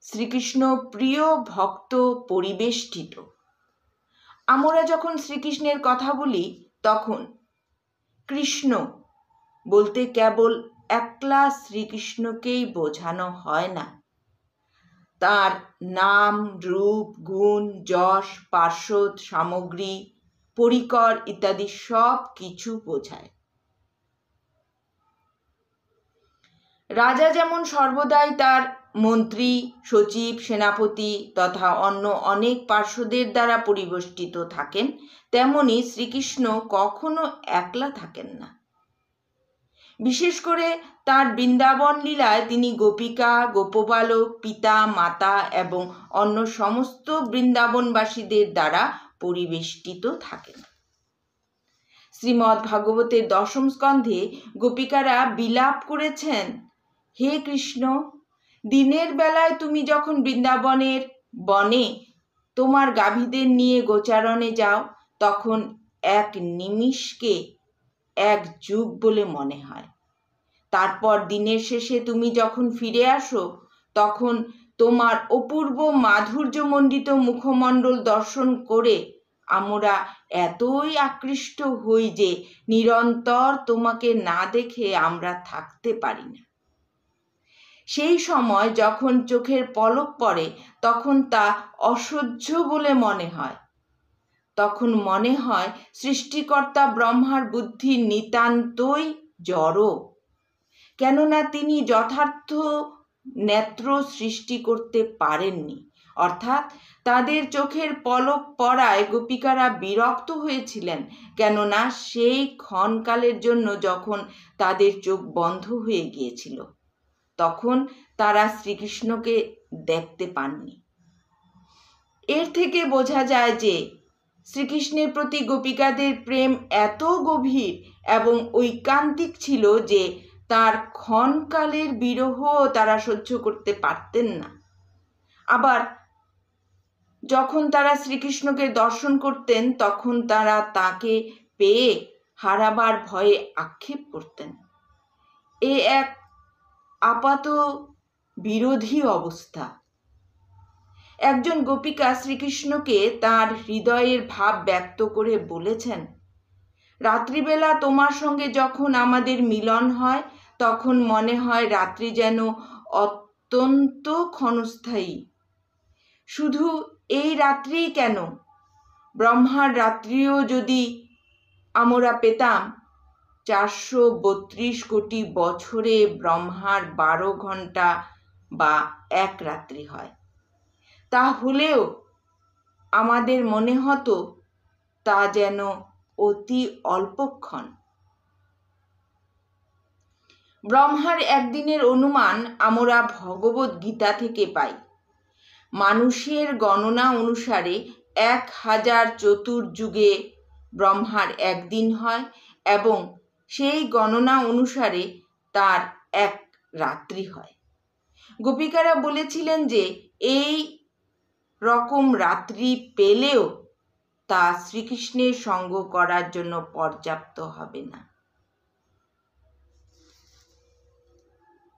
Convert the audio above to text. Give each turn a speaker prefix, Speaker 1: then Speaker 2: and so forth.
Speaker 1: শ্রীকৃষ্ণ প্রিয় ভক্ত পরিবেষ্টিত। আমরা যখন শ্রীকৃষ্ণের কথা বলি তখন কৃষ্ণ বলতে কেবল একলা শ্রীকৃষ্ণকেই বোঝানো হয় না, তার নাম, রূপ, গুণ, যশ, পার্শ্বদ, সামগ্রী, পরিকর ইত্যাদি সব কিছু বোঝায়। রাজা যেমন সর্বদাই তার মন্ত্রী, সচিব, সেনাপতি তথা অন্য অনেক পার্শ্বদের দ্বারা পরিবেষ্টিত থাকেন, তেমনি শ্রীকৃষ্ণ কখনো একলা থাকেন না। বিশেষ করে তার বৃন্দাবন লীলায় তিনি গোপিকা, গোপবালক, পিতা, মাতা এবং অন্য সমস্ত বৃন্দাবনবাসীদের দ্বারা পরিবেষ্টিত থাকেন। শ্রীমদ্ ভাগবতের 10ম স্কন্ধে গোপিকারা বিলাপ করেছেন, হে কৃষ্ণ, দিনের বেলায় তুমি যখন বৃন্দাবনের বনে তোমার গাভীদের নিয়ে গোচারণে যাও তখন এক নিমিষকে এক যুগ বলে মনে হয়। তারপর দিনের শেষে তুমি যখন ফিরে আসো তখন তোমার অপূর্ব মাধুর্যমণ্ডিত মুখমণ্ডল দর্শন করে আমরা এতই আকৃষ্ট হই যে নিরন্তর তোমাকে না দেখে আমরা থাকতে পারি না। সেই সময় যখন চোখের পলক পড়ে তখন তা অসহ্য বলে মনে হয়। তখন মনে হয় সৃষ্টিকর্তা ব্রহ্মার বুদ্ধি নিতান্তই জড়, কেননা তিনি যথার্থ নেত্র সৃষ্টি করতে পারেননি। অর্থাৎ তাদের চোখের পলক পড়ায় গোপিকারা বিরক্ত হয়েছিলেন, কেননা সেই ক্ষণকালের জন্য যখন তাদের চোখ বন্ধ হয়ে গিয়েছিল তখন তারা শ্রীকৃষ্ণকে দেখতে পাননি। এর থেকে বোঝা যায় যে শ্রীকৃষ্ণের প্রতি গোপিকাদের প্রেম এত গভীর এবং ঐকান্তিক ছিল যে তার ক্ষণকালের বিরহ তারা সহ্য করতে পারতেন না। আবার যখন তারা শ্রীকৃষ্ণকে দর্শন করতেন তখন তারা তাকে পেয়ে হারাবার ভয়ে আক্ষেপ করতেন। এ এক আপাত বিরোধী অবস্থা। একজন গোপিকা শ্রীকৃষ্ণকে তার হৃদয়ের ভাব ব্যক্ত করে বলেছেন, রাত্রিবেলা তোমার সঙ্গে যখন আমাদের মিলন হয় তখন মনে হয় রাত্রি যেন অত্যন্ত ক্ষণস্থায়ী। শুধু এই রাত্রিই কেন, ব্রহ্মার রাত্রিও যদি আমরা পেতাম, 432 কোটি বছরে ব্রহ্মার 12 ঘন্টা বা এক রাত্রি হয়, তাহলেও আমাদের মনে হতো তা যেন অতি অল্পক্ষণ। ব্রহ্মার একদিনের অনুমান আমরা ভগবত গীতা থেকে পাই। মানুষের গণনা অনুসারে 1000 চতুর্যুগে ব্রহ্মার একদিন হয় এবং সেই গণনা অনুসারে তার এক রাত্রি হয়। গোপিকারা বলেছিলেন যে এই রকম রাত্রি পেলেও তা শ্রীকৃষ্ণের সঙ্গ করার জন্য পর্যাপ্ত হবে না।